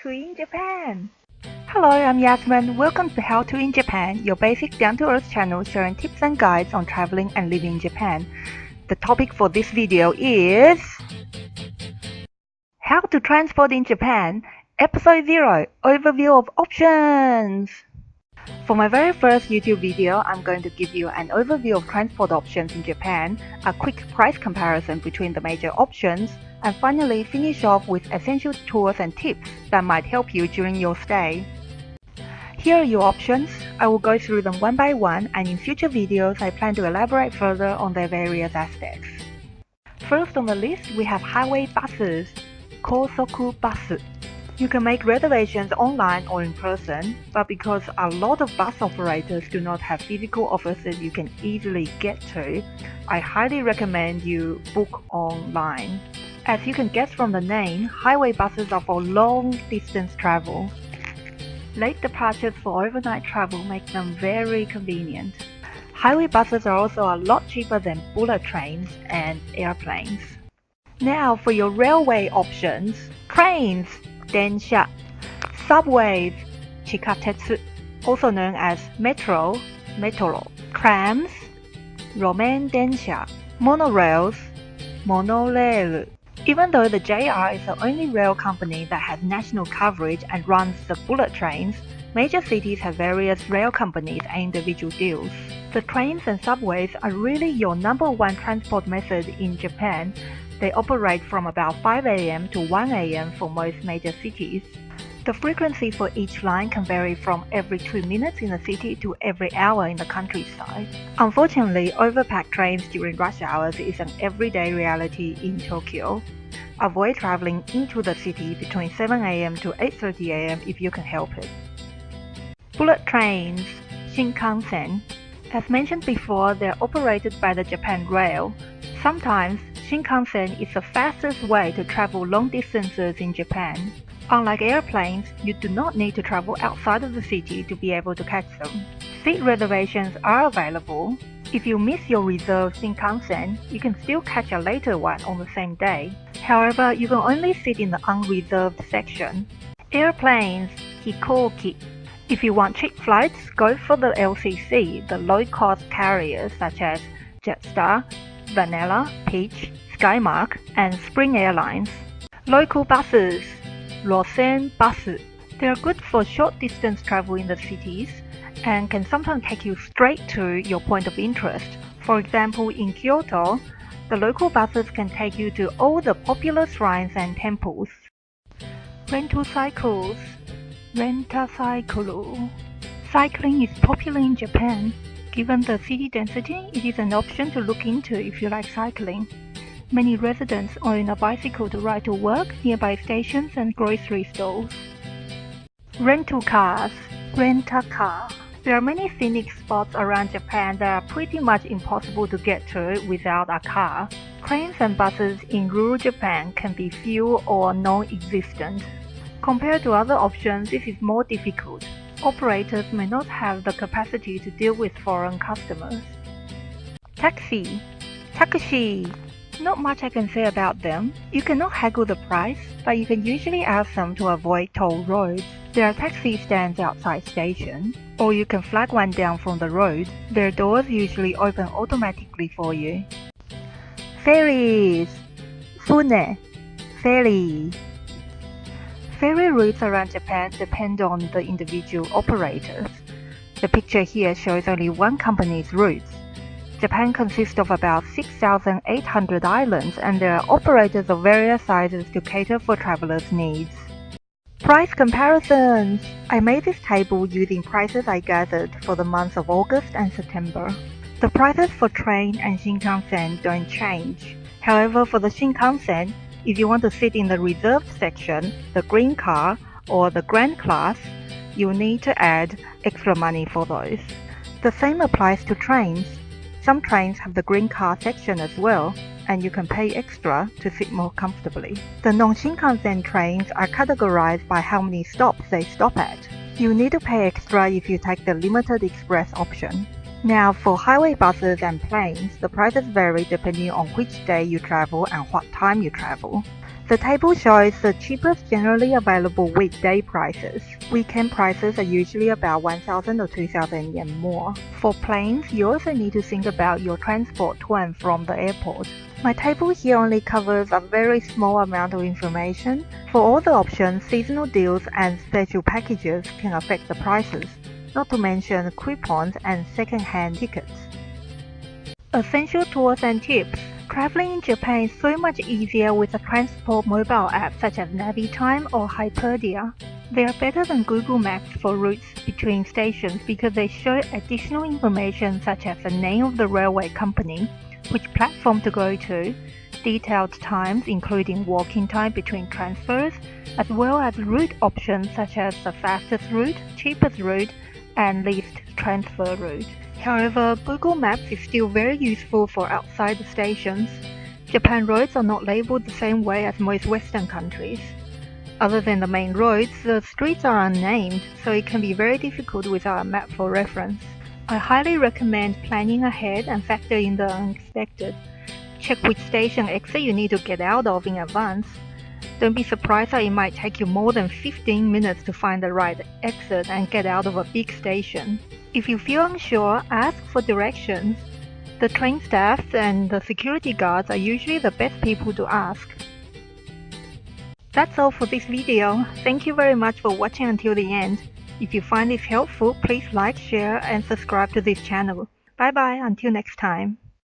to in Japan. Hello, I'm Yasmin. Welcome to How to in Japan, your basic down-to-earth channel sharing tips and guides on traveling and living in Japan. The topic for this video is How to Transport in Japan, Episode 0, Overview of Options. For my very first YouTube video, I'm going to give you an overview of transport options in Japan, a quick price comparison between the major options, and finally finish off with essential tools and tips that might help you during your stay. Here are your options. I will go through them one by one, and in future videos I plan to elaborate further on their various aspects. First on the list we have highway buses, Kosoku Bus. You can make reservations online or in person, but because a lot of bus operators do not have physical offices you can easily get to, I highly recommend you book online. As you can guess from the name, highway buses are for long distance travel. Late departures for overnight travel make them very convenient. Highway buses are also a lot cheaper than bullet trains and airplanes. Now for your railway options, trains, densha, subways, chikatetsu, also known as metro, trams, romen densha, monorails, monorail. Even though the JR is the only rail company that has national coverage and runs the bullet trains, major cities have various rail companies and individual deals. The trains and subways are really your number one transport method in Japan. They operate from about 5 AM to 1 AM for most major cities. The frequency for each line can vary from every 2 minutes in the city to every hour in the countryside. Unfortunately, overpacked trains during rush hours is an everyday reality in Tokyo. Avoid traveling into the city between 7 AM to 8:30 AM if you can help it. Bullet trains, Shinkansen. As mentioned before, they're operated by the Japan Rail. Sometimes, Shinkansen is the fastest way to travel long distances in Japan. Unlike airplanes, you do not need to travel outside of the city to be able to catch them. Seat reservations are available. If you miss your reserved Shinkansen, you can still catch a later one on the same day. However, you can only sit in the unreserved section. Airplanes, Hikoki. If you want cheap flights, go for the LCC, the low-cost carriers such as Jetstar, Vanilla, Peach, Skymark, and Spring Airlines. Local buses, Rosen Bus. They are good for short distance travel in the cities and can sometimes take you straight to your point of interest. For example, in Kyoto, the local buses can take you to all the popular shrines and temples. Rental cycles, Rentacycle. Cycling is popular in Japan. Given the city density, it is an option to look into if you like cycling. Many residents own a bicycle to ride to work, nearby stations and grocery stores. Rental cars, rent-a-car. There are many scenic spots around Japan that are pretty much impossible to get to without a car. Trains and buses in rural Japan can be few or non-existent. Compared to other options, this is more difficult. Operators may not have the capacity to deal with foreign customers. Taxi. Not much I can say about them. You cannot haggle the price, but you can usually ask them to avoid toll roads. There are taxi stands outside stations, or you can flag one down from the road. Their doors usually open automatically for you. Ferries. Fune. Ferry. Ferry routes around Japan depend on the individual operators. The picture here shows only one company's routes. Japan consists of about 6,800 islands, and there are operators of various sizes to cater for travelers' needs. Price comparisons. I made this table using prices I gathered for the months of August and September. The prices for train and Shinkansen don't change. However, for the Shinkansen, if you want to sit in the reserved section, the green car, or the grand class, you'll need to add extra money for those. The same applies to trains. Some trains have the green car section as well, and you can pay extra to sit more comfortably. The non-Shinkansen trains are categorized by how many stops they stop at. You need to pay extra if you take the limited express option. Now, for highway buses and planes, the prices vary depending on which day you travel and what time you travel. The table shows the cheapest generally available weekday prices. Weekend prices are usually about 1,000 or 2,000 yen more. For planes, you also need to think about your transport to and from the airport. My table here only covers a very small amount of information. For all the options, seasonal deals and special packages can affect the prices, not to mention coupons and second-hand tickets. Essential tools and tips. Traveling in Japan is so much easier with a transport mobile app such as Navitime or Hyperdia. They are better than Google Maps for routes between stations because they show additional information such as the name of the railway company, which platform to go to, detailed times including walking time between transfers, as well as route options such as the fastest route, cheapest route, and least transfer route. However, Google Maps is still very useful for outside the stations. Japan roads are not labeled the same way as most Western countries. Other than the main roads, the streets are unnamed, so it can be very difficult without a map for reference. I highly recommend planning ahead and factor in the unexpected. Check which station exit you need to get out of in advance. Don't be surprised that it might take you more than 15 minutes to find the right exit and get out of a big station. If you feel unsure, ask for directions. The train staff and the security guards are usually the best people to ask. That's all for this video. Thank you very much for watching until the end. If you find this helpful, please like, share, and subscribe to this channel. Bye bye, until next time.